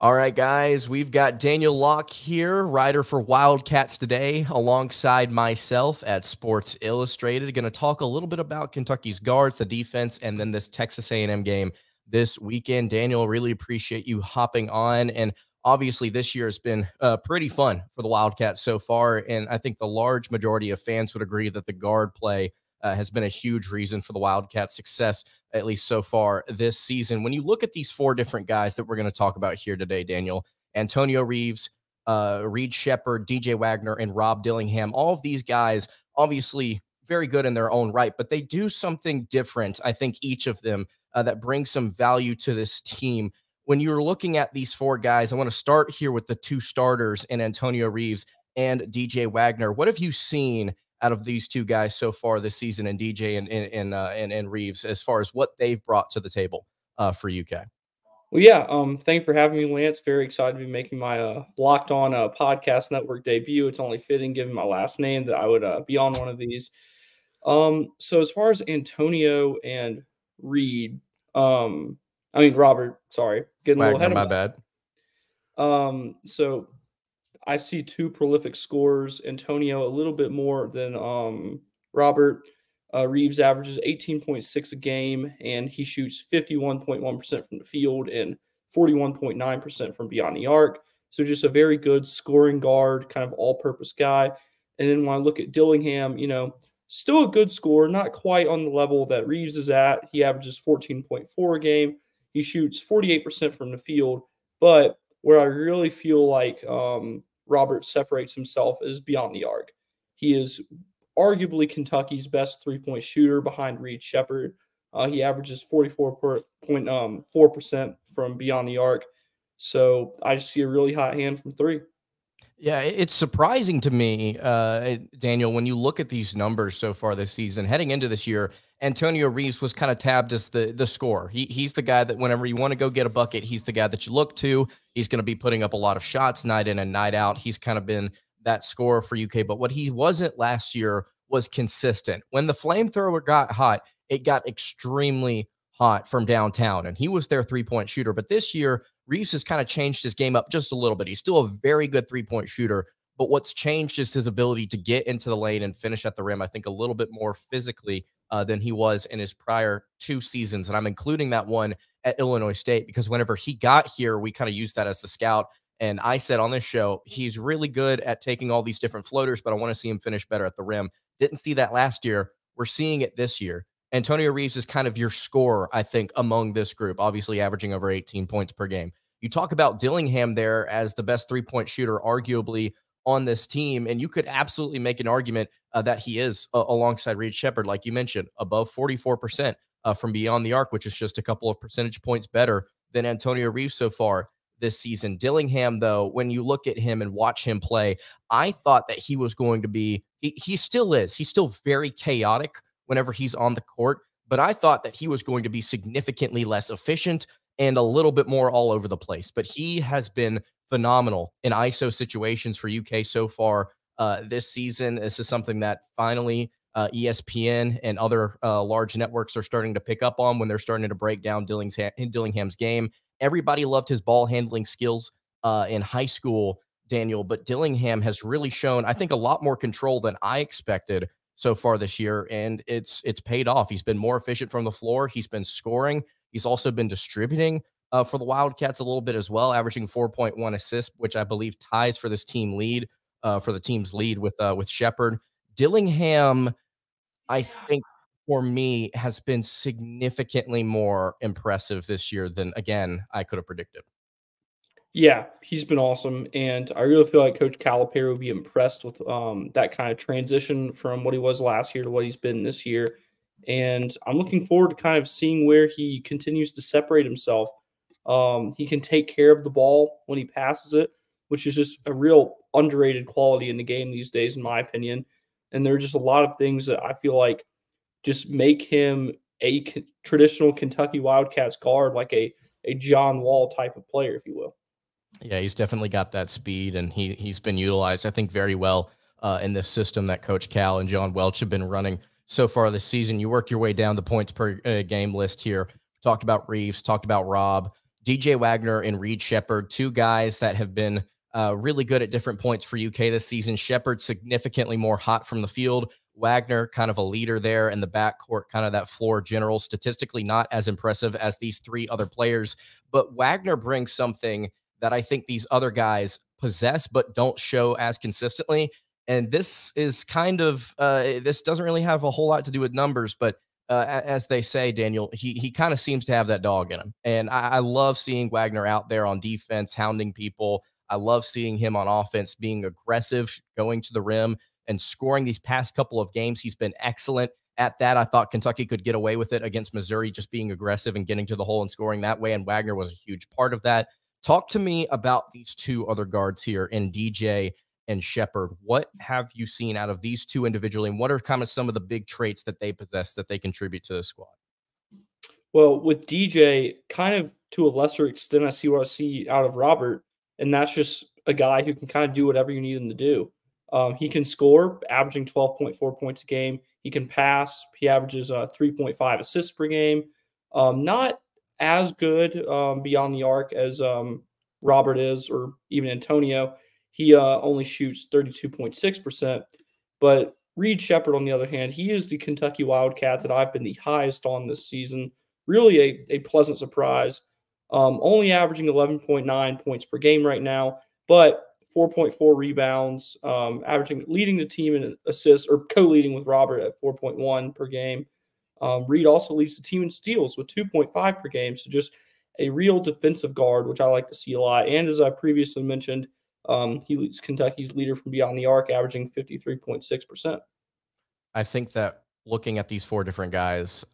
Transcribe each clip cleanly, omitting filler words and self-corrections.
All right, guys, we've got Daniel Locke here, writer for Wildcats Today, alongside myself at Sports Illustrated. Going to talk a little bit about Kentucky's guards, the defense, and then this Texas A&M game this weekend. Daniel, really appreciate you hopping on. And obviously, this year has been pretty fun for the Wildcats so far. And I think the large majority of fans would agree that the guard play has been a huge reason for the Wildcats' success, at least so far this season. When you look at these four different guys that we're going to talk about here today, Daniel, Antonio Reeves, Reed Sheppard, DJ Wagner, and Rob Dillingham, all of these guys obviously very good in their own right, but they do something different, I think, each of them that brings some value to this team. When you're looking at these four guys, I want to start here with the two starters in Antonio Reeves and DJ Wagner. What have you seen out of these two guys so far this season, and DJ and Reeves, as far as what they've brought to the table for UK? Well, yeah, thanks for having me, Lance. Very excited to be making my Locked On podcast network debut. It's only fitting, given my last name, that I would be on one of these. So as far as Antonio and Reed, Robert, sorry, getting a little ahead of my bad. So I see two prolific scorers. Antonio a little bit more than Robert. Reeves averages 18.6 a game, and he shoots 51.1% from the field and 41.9% from beyond the arc. So just a very good scoring guard, kind of all-purpose guy. And then when I look at Dillingham, still a good scorer, not quite on the level that Reeves is at. He averages 14.4 a game. He shoots 48% from the field. But where I really feel like Robert separates himself is beyond the arc. He is arguably Kentucky's best three-point shooter behind Reed Sheppard. He averages 44.4% from beyond the arc. So I just see a really hot hand from three. Yeah, it's surprising to me, Daniel, when you look at these numbers so far this season. Heading into this year, Antonio Reeves was kind of tabbed as the scorer. He's the guy that whenever you want to go get a bucket, he's the guy that you look to. He's going to be putting up a lot of shots night in and night out. He's kind of been that scorer for UK. But what he wasn't last year was consistent. When the flamethrower got hot, it got extremely hot from downtown, and he was their three-point shooter. But this year, Reeves has kind of changed his game up just a little bit. He's still a very good three-point shooter, but what's changed is his ability to get into the lane and finish at the rim, I think, a little bit more physically than he was in his prior two seasons. And I'm including that one at Illinois State because whenever he got here, we kind of used that as the scout. And I said on this show, he's really good at taking all these different floaters, but I want to see him finish better at the rim. Didn't see that last year. We're seeing it this year. Antonio Reeves is kind of your scorer, I think, among this group, obviously averaging over 18 points per game. You talk about Dillingham there as the best three-point shooter, arguably, on this team, and you could absolutely make an argument that he is alongside Reed Sheppard, like you mentioned, above 44% from beyond the arc, which is just a couple of percentage points better than Antonio Reeves so far this season. Dillingham, though, when you look at him and watch him play, I thought that he was going to be, he still is. He's still very chaotic whenever he's on the court, but I thought that he was going to be significantly less efficient and a little bit more all over the place. But he has been phenomenal in ISO situations for UK so far this season. This is something that finally ESPN and other large networks are starting to pick up on when they're starting to break down Dillingham's game. Everybody loved his ball handling skills in high school, Daniel, but Dillingham has really shown, I think, a lot more control than I expected so far this year, and it's paid off. He's been more efficient from the floor. He's been scoring. He's also been distributing for the Wildcats a little bit as well, averaging 4.1 assists, which I believe ties for this team lead, for the team's lead with Sheppard. Dillingham, I think, for me, has been significantly more impressive this year than, again, I could have predicted. Yeah, he's been awesome, and I really feel like Coach Calipari will be impressed with that kind of transition from what he was last year to what he's been this year. And I'm looking forward to kind of seeing where he continues to separate himself. He can take care of the ball when he passes it, which is just a real underrated quality in the game these days, in my opinion. And there are just a lot of things that I feel like just make him a traditional Kentucky Wildcats guard, like a John Wall type of player, if you will. Yeah, he's definitely got that speed, and he's been utilized, I think, very well in this system that Coach Cal and John Welch have been running so far this season. You work your way down the points per game list here. Talked about Reeves, talked about Rob, DJ Wagner and Reed Sheppard, two guys that have been really good at different points for UK this season. Sheppard significantly more hot from the field. Wagner, kind of a leader there in the backcourt, kind of that floor general. Statistically, not as impressive as these three other players, but Wagner brings something that I think these other guys possess but don't show as consistently. And this is kind of this doesn't really have a whole lot to do with numbers, but as they say, Daniel, he kind of seems to have that dog in him. And I love seeing Wagner out there on defense, hounding people. I love seeing him on offense, being aggressive, going to the rim and scoring these past couple of games. He's been excellent at that. I thought Kentucky could get away with it against Missouri, just being aggressive and getting to the hole and scoring that way. And Wagner was a huge part of that. Talk to me about these two other guards here in DJ and Sheppard. What have you seen out of these two individually, and what are kind of some of the big traits that they possess that they contribute to the squad? Well, with DJ, kind of to a lesser extent, I see out of Robert, and that's just a guy who can kind of do whatever you need him to do. He can score, averaging 12.4 points a game. He can pass. He averages 3.5 assists per game. Not as good beyond the arc as Robert is, or even Antonio. He only shoots 32.6%. But Reed Sheppard, on the other hand, he is the Kentucky Wildcat that I've been the highest on this season. Really a pleasant surprise. Only averaging 11.9 points per game right now, but 4.4 rebounds, leading the team in assists, or co-leading with Robert at 4.1 per game. Reed also leads the team in steals with 2.5 per game. So just a real defensive guard, which I like to see a lot. And as I previously mentioned, he leads Kentucky's leader from beyond the arc, averaging 53.6%. I think that looking at these four different guys,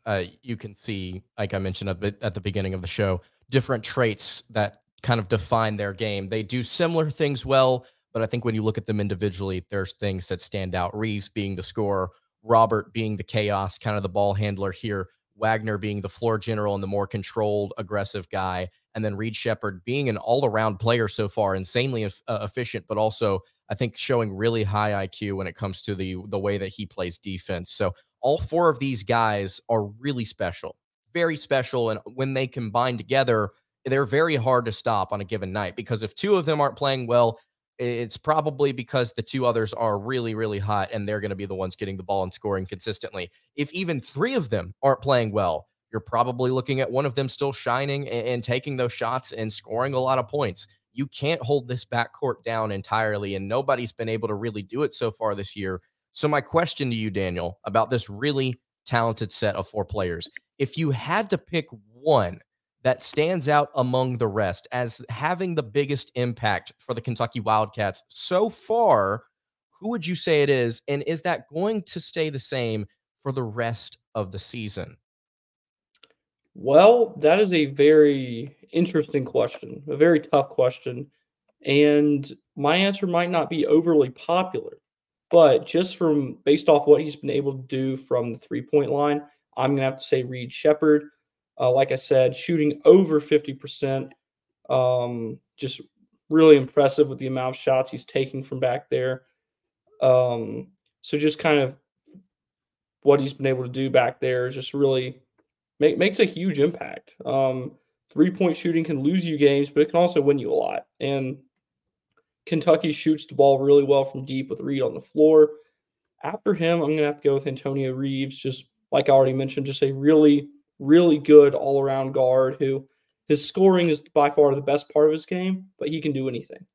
you can see, like I mentioned at the beginning of the show, different traits that kind of define their game. They do similar things well, but I think when you look at them individually, there's things that stand out. Reeves being the scorer, Robert being the chaos, kind of the ball handler here, Wagner being the floor general and the more controlled, aggressive guy, and then Reed Sheppard being an all-around player so far, insanely efficient, but also I think showing really high IQ when it comes to the way that he plays defense. So all four of these guys are really special, very special, and when they combine together, they're very hard to stop on a given night, because if two of them aren't playing well, it's probably because the two others are really, really hot and they're going to be the ones getting the ball and scoring consistently. If even three of them aren't playing well, you're probably looking at one of them still shining and taking those shots and scoring a lot of points. You can't hold this backcourt down entirely, and nobody's been able to really do it so far this year. So my question to you, Daniel, about this really talented set of four players, if you had to pick one that stands out among the rest as having the biggest impact for the Kentucky Wildcats so far, who would you say it is? And is that going to stay the same for the rest of the season? Well, that is a very interesting question, a very tough question. And my answer might not be overly popular, but just from based off what he's been able to do from the 3-point line, I'm going to have to say Reed Sheppard. Like I said, shooting over 50%. Just really impressive with the amount of shots he's taking from back there. So just kind of what he's been able to do back there is just really makes a huge impact. 3-point shooting can lose you games, but it can also win you a lot. And Kentucky shoots the ball really well from deep with Reed on the floor. After him, I'm going to have to go with Antonio Reeves, just like I already mentioned, just a really, really good all-around guard who his scoring is by far the best part of his game, but he can do anything.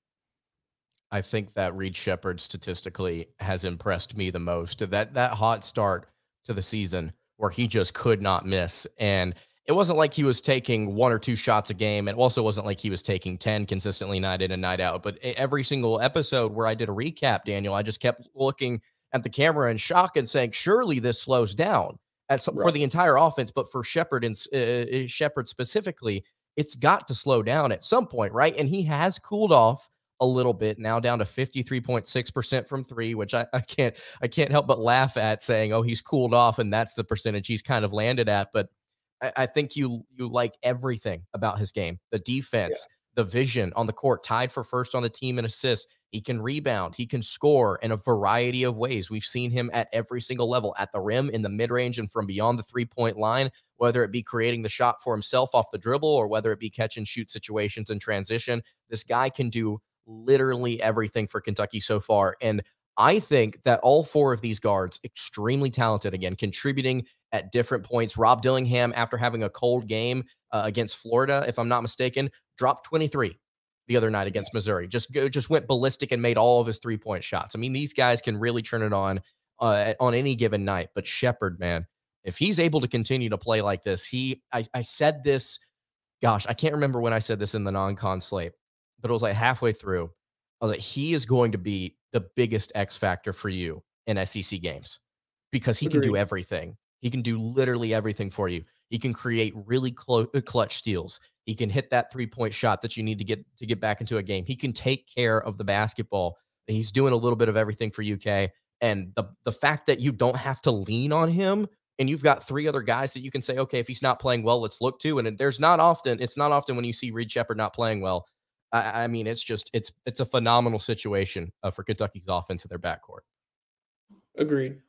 I think that Reed Sheppard statistically has impressed me the most. That hot start to the season where he just could not miss. And it wasn't like he was taking one or two shots a game. It also wasn't like he was taking 10 consistently night in and night out. But every single episode where I did a recap, Daniel, I just kept looking at the camera in shock and saying, surely this slows down for the entire offense. But for Sheppard and Sheppard specifically, it's got to slow down at some point, right? And he has cooled off a little bit, now down to 53.6% from three, which I can't help but laugh at, saying, oh, he's cooled off and that's the percentage he's kind of landed at. But I think you like everything about his game, the defense, the vision on the court, tied for first on the team in assists. He can rebound. He can score in a variety of ways. We've seen him at every single level, at the rim, in the mid-range, and from beyond the three-point line, whether it be creating the shot for himself off the dribble or whether it be catch and shoot situations in transition. This guy can do literally everything for Kentucky so far. And I think that all four of these guards, extremely talented, again, contributing at different points. Rob Dillingham, after having a cold game against Florida, if I'm not mistaken, dropped 23 the other night against Missouri. Just went ballistic and made all of his three-point shots. I mean, these guys can really turn it on any given night. But Sheppard, man, if he's able to continue to play like this, I said this, gosh, I can't remember when I said this in the non-con slate, but it was like halfway through. I was like, he is going to be the biggest X factor for you in SEC games because he can do everything. He can do literally everything for you. He can create really clutch steals. He can hit that three-point shot that you need to get back into a game. He can take care of the basketball. He's doing a little bit of everything for UK. And the fact that you don't have to lean on him and you've got three other guys that you can say, okay, if he's not playing well, let's look to. And it's not often when you see Reed Sheppard not playing well. I mean, it's a phenomenal situation for Kentucky's offense in their backcourt. Agreed.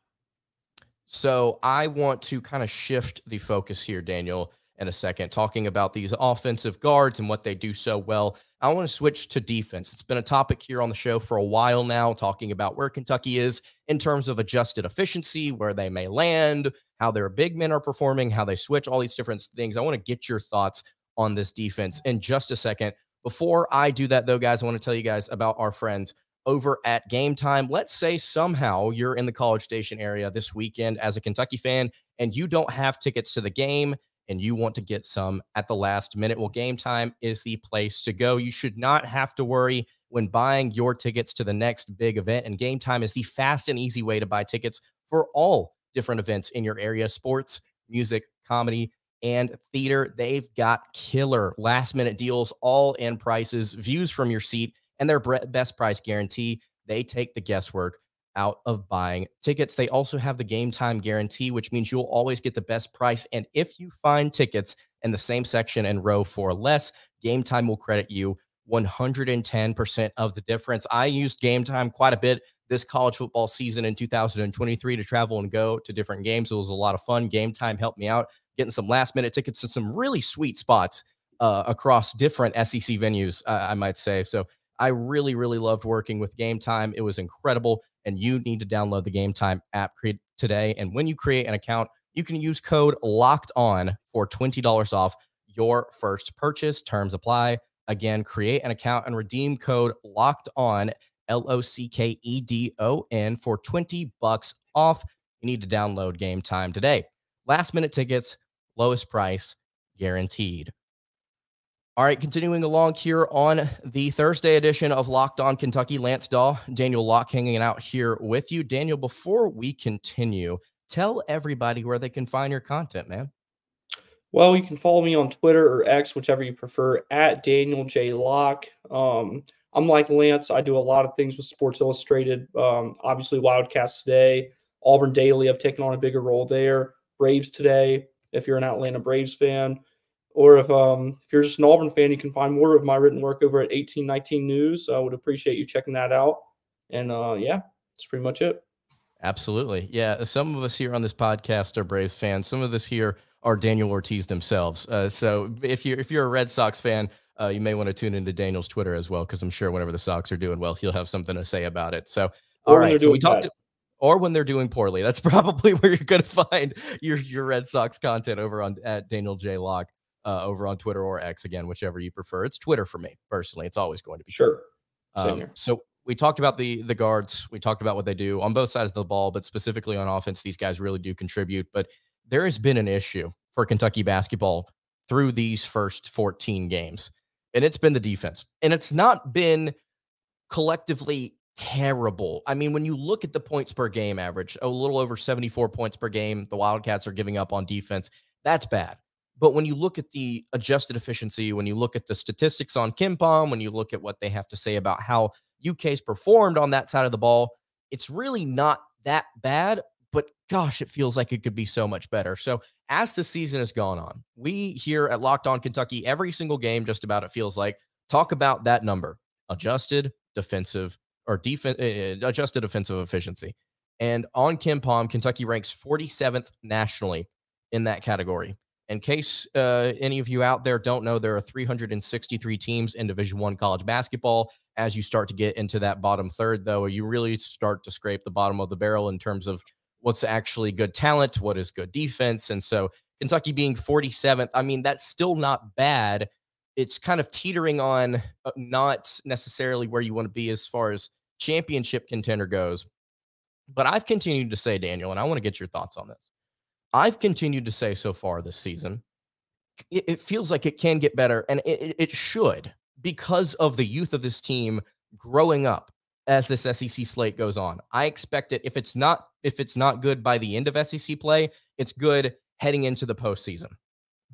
So I want to kind of shift the focus here, Daniel, in a second, talking about these offensive guards and what they do so well. I want to switch to defense. It's been a topic here on the show for a while now, talking about where Kentucky is in terms of adjusted efficiency, where they may land, how their big men are performing, how they switch, all these different things. I want to get your thoughts on this defense in just a second. Before I do that, though, guys, I want to tell you guys about our friends over at Game Time. Let's say somehow you're in the College Station area this weekend as a Kentucky fan and you don't have tickets to the game and you want to get some at the last minute. Well, Game Time is the place to go. You should not have to worry when buying your tickets to the next big event. And Game Time is the fast and easy way to buy tickets for all different events in your area: sports, music, comedy, and theater. They've got killer last minute deals, all in prices, views from your seat, and their best price guarantee. They take the guesswork out of buying tickets. They also have the Game Time guarantee, which means you'll always get the best price. And if you find tickets in the same section and row for less, Game Time will credit you 110% of the difference. I used Game Time quite a bit this college football season in 2023 to travel and go to different games. It was a lot of fun. Game Time helped me out getting some last minute tickets to some really sweet spots across different SEC venues, I might say. So I really, really loved working with Game Time. It was incredible. And you need to download the Game Time app today. And when you create an account, you can use code LOCKED ON for $20 off your first purchase. Terms apply. Again, create an account and redeem code LOCKED ON, LOCKEDON, for $20 off. You need to download Game Time today. Last minute tickets, lowest price guaranteed. All right, continuing along here on the Thursday edition of Locked On Kentucky, Lance Dawe, Daniel Locke hanging out here with you. Daniel, before we continue, tell everybody where they can find your content, man. Well, you can follow me on Twitter or X, whichever you prefer, at Daniel J. Locke. I'm like Lance. I do a lot of things with Sports Illustrated. Obviously, Wildcats today. Auburn Daily, I've taken on a bigger role there. Braves today, if you're an Atlanta Braves fan. Or if you're just an Auburn fan, you can find more of my written work over at 1819 News. I would appreciate you checking that out. And yeah, that's pretty much it. Absolutely. Yeah, some of us here on this podcast are Braves fans. Some of us here are Daniel Ortiz themselves. So if you're a Red Sox fan, you may want to tune into Daniel's Twitter as well, because I'm sure whenever the Sox are doing well, he'll have something to say about it. So, all right. So we talked. Or when they're doing poorly. That's probably where you're going to find your Red Sox content over at Daniel J. Locke. Over on Twitter or X, again, whichever you prefer. It's Twitter for me, personally. It's always going to be sure. So we talked about the guards. We talked about what they do on both sides of the ball, but specifically on offense, these guys really do contribute. But there has been an issue for Kentucky basketball through these first 14 games, and it's been the defense. And it's not been collectively terrible. I mean, when you look at the points per game average, a little over 74 points per game the Wildcats are giving up on defense. That's bad. But when you look at the adjusted efficiency, when you look at the statistics on KenPom, when you look at what they have to say about how UK's performed on that side of the ball, it's really not that bad. But gosh, it feels like it could be so much better. So as the season has gone on, we here at Locked On Kentucky, every single game, just about, it feels like, Talk about that number, adjusted defensive adjusted defensive efficiency. And on KenPom, Kentucky ranks 47th nationally in that category. In case any of you out there don't know, there are 363 teams in Division I college basketball. As you start to get into that bottom third, though, you really start to scrape the bottom of the barrel in terms of what's actually good talent, what is good defense. And so Kentucky being 47th, I mean, that's still not bad. It's kind of teetering on not necessarily where you want to be as far as championship contender goes. But I've continued to say, Daniel, and I want to get your thoughts on this. I've continued to say so far this season, it feels like it can get better, and it should, because of the youth of this team growing up as this SEC slate goes on. I expect it, if it's not good by the end of SEC play, it's good heading into the postseason.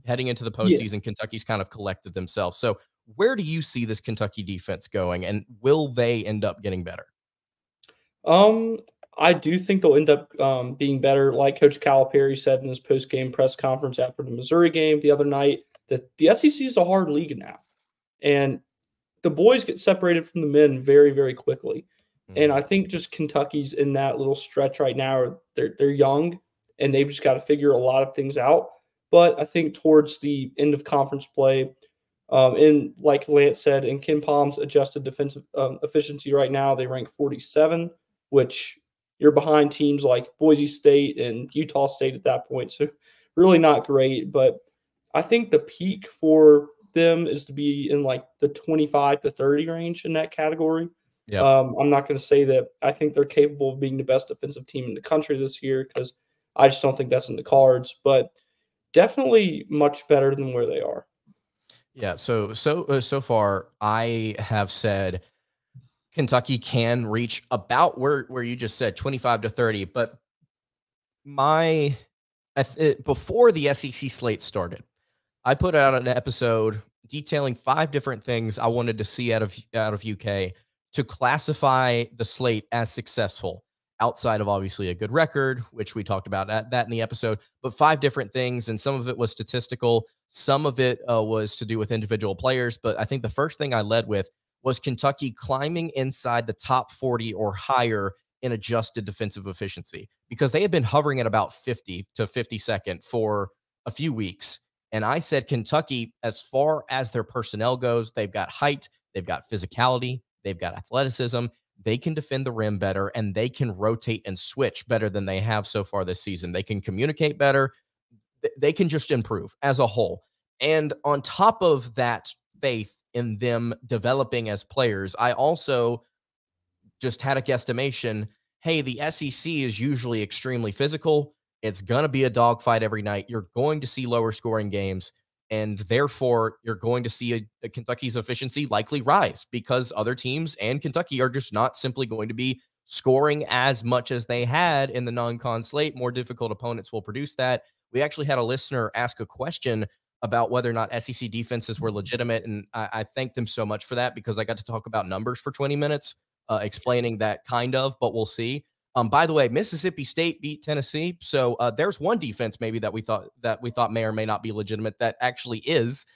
Heading into the postseason, yeah. Kentucky's kind of collected themselves. So where do you see this Kentucky defense going, and will they end up getting better? I do think they'll end up being better. Like Coach Calipari said in his post-game press conference after the Missouri game the other night, that the SEC is a hard league now. And the boys get separated from the men very, very quickly. And I think just Kentucky's in that little stretch right now. They're young, and they've just got to figure a lot of things out. But I think towards the end of conference play, and like Lance said, in KenPom's adjusted defensive efficiency right now, they rank 47, which you're behind teams like Boise State and Utah State at that point. So really not great. But I think the peak for them is to be in like the 25 to 30 range in that category. Yep. I'm not going to say that I think they're capable of being the best defensive team in the country this year, because I just don't think that's in the cards. But definitely much better than where they are. Yeah. So far, I have said Kentucky can reach about where you just said 25 to 30. But before the SEC slate started, I put out an episode detailing 5 different things I wanted to see out of UK to classify the slate as successful, outside of obviously a good record, which we talked about that in the episode, but 5 different things. And some of it was statistical. Some of it was to do with individual players. But I think the first thing I led with was Kentucky climbing inside the top 40 or higher in adjusted defensive efficiency, because they had been hovering at about 50 to 52nd for a few weeks. And I said, Kentucky, as far as their personnel goes, they've got height, they've got physicality, they've got athleticism, they can defend the rim better, and they can rotate and switch better than they have so far this season. They can communicate better. They can just improve as a whole. And on top of that faith in them developing as players, I also just had a guesstimation. Hey, the SEC is usually extremely physical. It's going to be a dogfight every night. You're going to see lower scoring games, and therefore you're going to see a Kentucky's efficiency likely rise, because other teams and Kentucky are just not simply going to be scoring as much as they had in the non-con slate. More difficult opponents will produce that. We actually had a listener ask a question about whether or not SEC defenses were legitimate, and I thank them so much for that, because I got to talk about numbers for 20 minutes, explaining that kind of, but we'll see. By the way, Mississippi State beat Tennessee, so there's one defense maybe that we thought may or may not be legitimate that actually is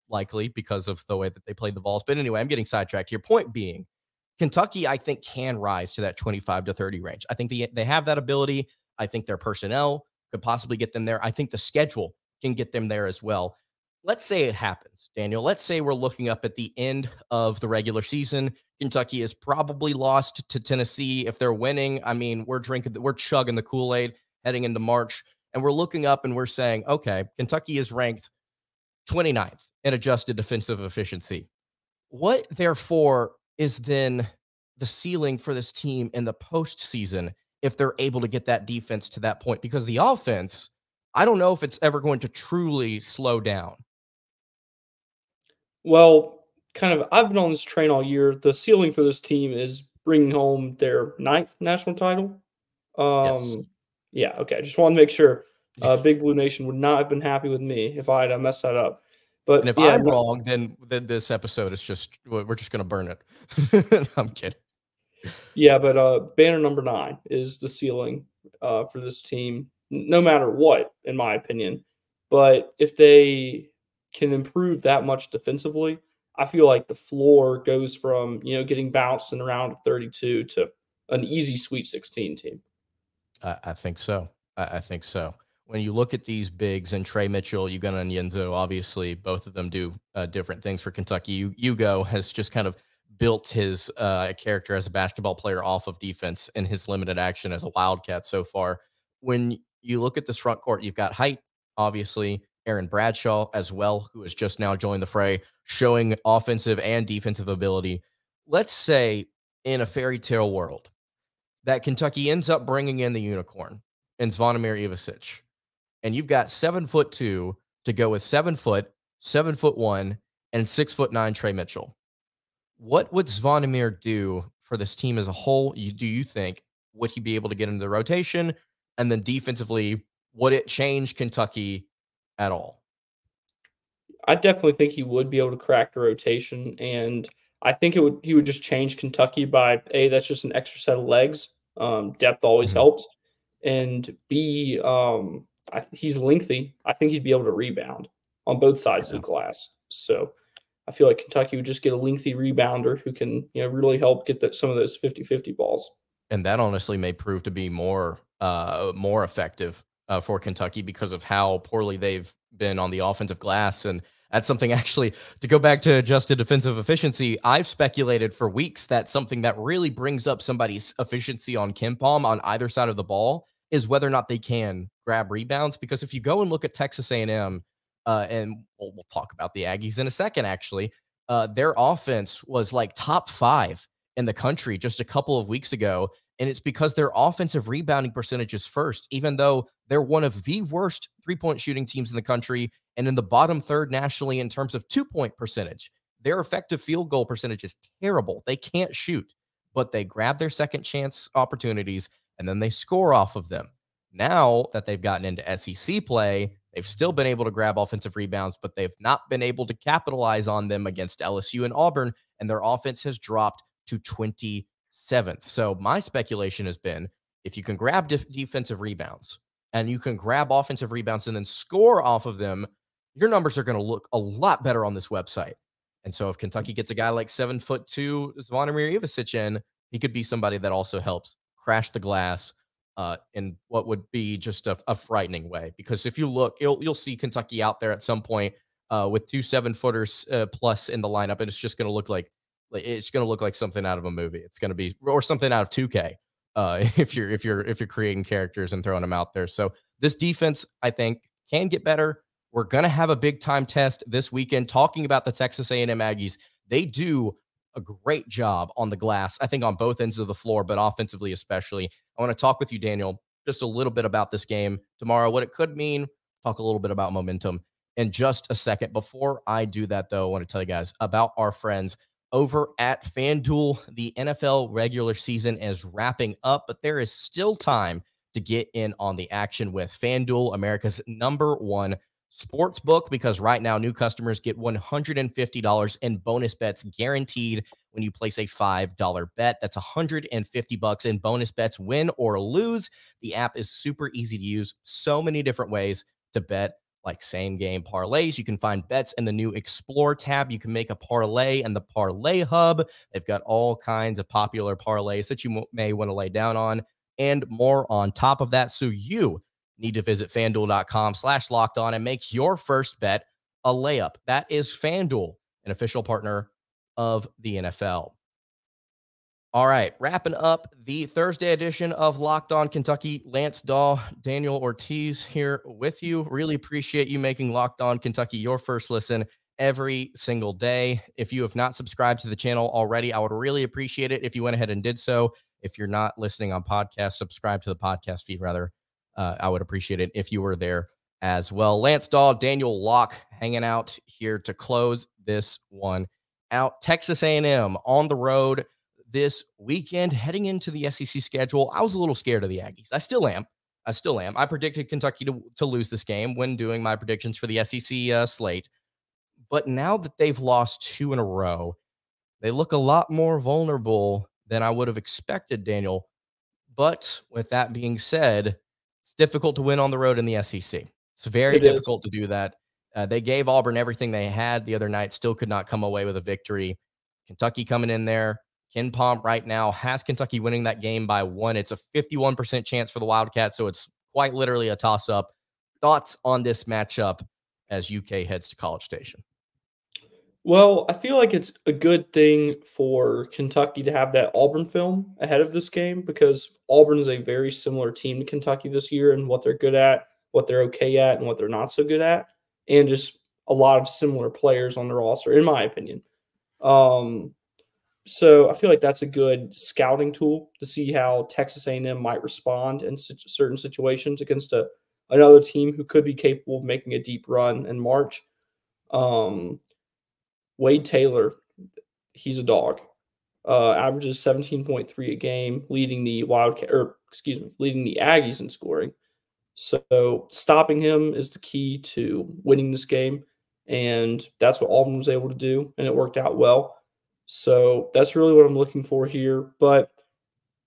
likely, because of the way that they played the Vols. But anyway, I'm getting sidetracked here. Point being, Kentucky, I think, can rise to that 25 to 30 range. I think they have that ability. I think their personnel could possibly get them there. I think the schedule can get them there as well. Let's say it happens, Daniel. Let's say we're looking up at the end of the regular season. Kentucky is probably lost to Tennessee. If they're winning, I mean, we're chugging the Kool-Aid heading into March, and we're looking up and we're saying, okay, Kentucky is ranked 29th in adjusted defensive efficiency. What, therefore, is then the ceiling for this team in the postseason if they're able to get that defense to that point? Because the offense, I don't know if it's ever going to truly slow down. Well, I've been on this train all year. The ceiling for this team is bringing home their 9th national title. Yes. Yeah, okay. Just want to make sure. Yes. Big Blue Nation would not have been happy with me if I had messed that up. But and if I'm wrong, then this episode is we're just going to burn it. I'm kidding. Yeah, but banner number 9 is the ceiling for this team, no matter what, in my opinion. But if they can improve that much defensively, I feel like the floor goes from, getting bounced in the round of 32 to an easy Sweet 16 team. I think so. I think so. When you look at these bigs and Trey Mitchell, Ugonna and Yenzo, obviously both of them do different things for Kentucky. Hugo has just kind of built his character as a basketball player off of defense and his limited action as a Wildcat so far. When you look at this front court, you've got height, obviously, Aaron Bradshaw as well, who has just now joined the fray, showing offensive and defensive ability. Let's say in a fairy tale world that Kentucky ends up bringing in the unicorn and Zvonimir Ivisic, and you've got 7'2" to go with 7 foot, 7'1", and 6'9" Trey Mitchell. What would Zvonimir do for this team as a whole? Do you think would he be able to get into the rotation? And then defensively, would it change Kentucky at all? I definitely think he would be able to crack the rotation, and I think he would just change Kentucky by A, that's just an extra set of legs. Depth always helps, and B, he's lengthy. I think he'd be able to rebound on both sides of the glass. So I feel like Kentucky would just get a lengthy rebounder who can, really help get some of those 50-50 balls. And that honestly may prove to be more effective for Kentucky because of how poorly they've been on the offensive glass. And that's something, actually, to go back to adjusted defensive efficiency, I've speculated for weeks that something that really brings up somebody's efficiency on KenPom on either side of the ball is whether or not they can grab rebounds. Because if you go and look at Texas A&M, and we'll talk about the Aggies in a second, actually, their offense was like top 5 in the country just a couple of weeks ago. And it's because their offensive rebounding percentage is first, even though they're one of the worst three-point shooting teams in the country and in the bottom third nationally in terms of two-point percentage. Their effective field goal percentage is terrible. They can't shoot, but they grab their second chance opportunities and then they score off of them. Now that they've gotten into SEC play, they've still been able to grab offensive rebounds, but they've not been able to capitalize on them against LSU and Auburn, and their offense has dropped to 27th. So my speculation has been, if you can grab defensive rebounds and you can grab offensive rebounds and then score off of them, your numbers are going to look a lot better on this website. And so if Kentucky gets a guy like 7'2" Zvonimir Ivisic in, he could be somebody that also helps crash the glass in what would be just a frightening way. Because if you look, you'll see Kentucky out there at some point with 2 7-footers plus in the lineup, and it's just going to look like something out of a movie. It's going to be, or something out of 2K if you're creating characters and throwing them out there. So this defense, I think, can get better. We're going to have a big time test this weekend talking about the Texas A&M Aggies. They do a great job on the glass, I think, on both ends of the floor, but offensively especially. I want to talk with you, Daniel, just a little bit about this game tomorrow, what it could mean, talk a little bit about momentum in just a second. Before I do that, though, I want to tell you guys about our friends over at FanDuel. The NFL regular season is wrapping up, but there is still time to get in on the action with FanDuel, America's #1 sports book, because right now new customers get $150 in bonus bets guaranteed when you place a $5 bet. That's $150 in bonus bets, win or lose. The app is super easy to use. So many different ways to bet, like same game parlays. You can find bets in the new Explore tab. You can make a parlay in the Parlay Hub. They've got all kinds of popular parlays that you may want to lay down on, and more on top of that. So you need to visit FanDuel.com/lockedon and make your first bet a layup. That is FanDuel, an official partner of the NFL. All right, wrapping up the Thursday edition of Locked On Kentucky. Lance Dawe, Daniel Ortiz here with you. Really appreciate you making Locked On Kentucky your first listen every single day. If you have not subscribed to the channel already, I would really appreciate it if you went ahead and did so. If you're not listening on podcast, subscribe to the podcast feed, rather. I would appreciate it if you were there as well. Lance Dawe, Daniel Locke hanging out here to close this one out. Texas A&M on the road this weekend, heading into the SEC schedule. I was a little scared of the Aggies. I still am. I predicted Kentucky to lose this game when doing my predictions for the SEC slate. But now that they've lost 2 in a row, they look a lot more vulnerable than I would have expected, Daniel. But with that being said, it's difficult to win on the road in the SEC. It's very difficult to do that. They gave Auburn everything they had the other night, still could not come away with a victory. Kentucky coming in there. Ken Pom right now has Kentucky winning that game by 1. It's a 51% chance for the Wildcats, so it's quite literally a toss-up. Thoughts on this matchup as UK heads to College Station? Well, I feel like it's a good thing for Kentucky to have that Auburn film ahead of this game because Auburn is a very similar team to Kentucky this year and what they're good at, what they're okay at, and what they're not so good at, and just a lot of similar players on the roster, in my opinion. Um, so I feel like that's a good scouting tool to see how Texas A&M might respond in certain situations against another team who could be capable of making a deep run in March. Um, Wade Taylor, he's a dog. Averages 17.3 a game, leading the leading the Aggies in scoring. So stopping him is the key to winning this game, and that's what Auburn was able to do, and it worked out well. So that's really what I'm looking for here. But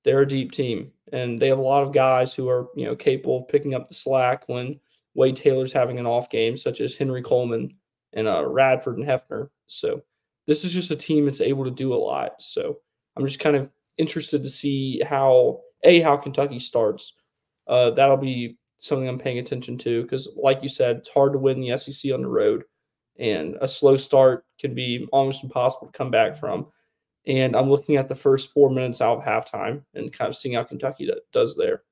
they're a deep team, and they have a lot of guys who are capable of picking up the slack when Wade Taylor's having an off game, such as Henry Coleman and Radford and Hefner. So this is just a team that's able to do a lot. So I'm just kind of interested to see how Kentucky starts. That'll be something I'm paying attention to because, like you said, it's hard to win the SEC on the road, and a slow start can be almost impossible to come back from. And I'm looking at the first 4 minutes out of halftime and kind of seeing how Kentucky does there.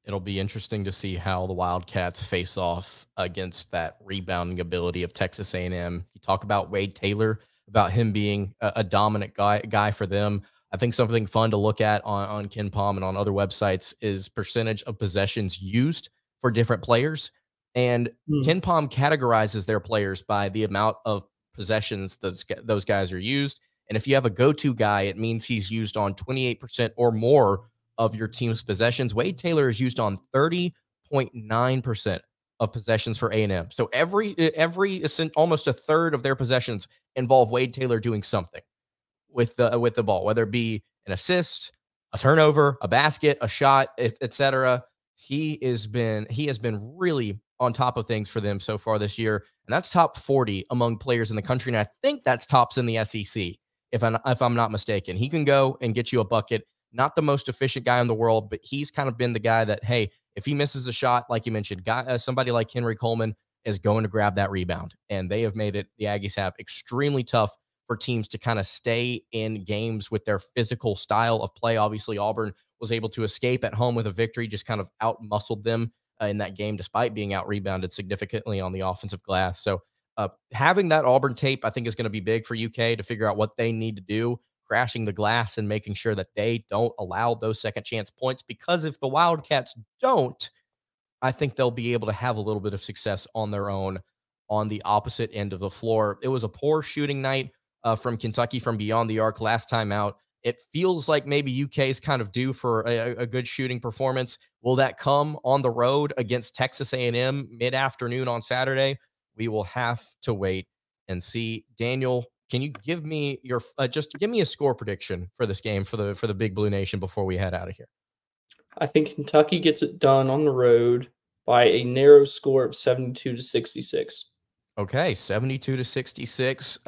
It'll be interesting to see how the Wildcats face off against that rebounding ability of Texas A&M. You talk about Wade Taylor, about him being a dominant guy for them. I think something fun to look at on Ken Pom and on other websites is percentage of possessions used for different players. And Ken Pom categorizes their players by the amount of possessions those guys are used. And if you have a go-to guy, it means he's used on 28% or more of your team's possessions. Wade Taylor is used on 30.9% of possessions for A&M. So almost a third of their possessions involve Wade Taylor doing something with the ball, whether it be an assist, a turnover, a basket, a shot, etc. He has been really on top of things for them so far this year, and that's top 40 among players in the country. And I think that's tops in the SEC, if I'm not mistaken. He can go and get you a bucket. Not the most efficient guy in the world, but he's kind of been the guy that, hey, if he misses a shot, like you mentioned, somebody like Henry Coleman is going to grab that rebound. And they have made it, the Aggies have, extremely tough for teams to kind of stay in games with their physical style of play. Obviously, Auburn was able to escape at home with a victory, just kind of out-muscled them in that game, despite being out-rebounded significantly on the offensive glass. So having that Auburn tape, I think, is going to be big for UK to figure out what they need to do, crashing the glass and making sure that they don't allow those second chance points, because if the Wildcats don't, I think they'll be able to have a little bit of success on their own on the opposite end of the floor. It was a poor shooting night from Kentucky from beyond the arc last time out. It feels like maybe UK is kind of due for a good shooting performance. Will that come on the road against Texas A&M mid-afternoon on Saturday? We will have to wait and see. Daniel, can you give me your just give me a score prediction for this game for the Big Blue Nation before we head out of here? I think Kentucky gets it done on the road by a narrow score of 72-66. Okay, 72-66,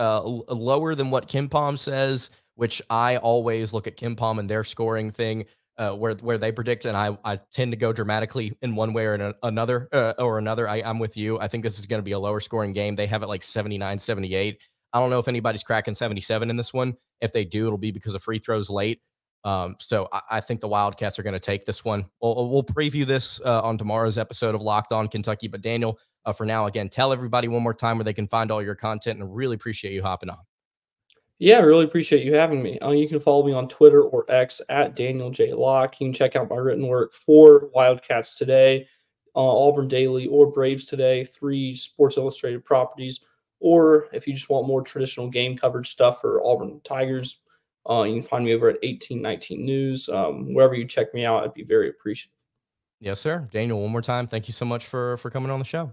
lower than what Ken Pom says, which I always look at Ken Pom and their scoring thing, where they predict, and I tend to go dramatically in one way or another. I'm with you. I think this is going to be a lower scoring game. They have it like 79-78. I don't know if anybody's cracking 77 in this one. If they do, it'll be because of free throws late. So I think the Wildcats are going to take this one. We'll preview this on tomorrow's episode of Locked On Kentucky. But Daniel, for now, again, tell everybody one more time where they can find all your content, and really appreciate you hopping on. Yeah, I really appreciate you having me. You can follow me on Twitter or X at Daniel J. Locke. You can check out my written work for Wildcats Today, Auburn Daily, or Braves Today, 3 Sports Illustrated properties. Or if you just want more traditional game coverage stuff for Auburn Tigers, you can find me over at 1819 News. Wherever you check me out, I'd be very appreciative. Yes, sir. Daniel, one more time, thank you so much for coming on the show.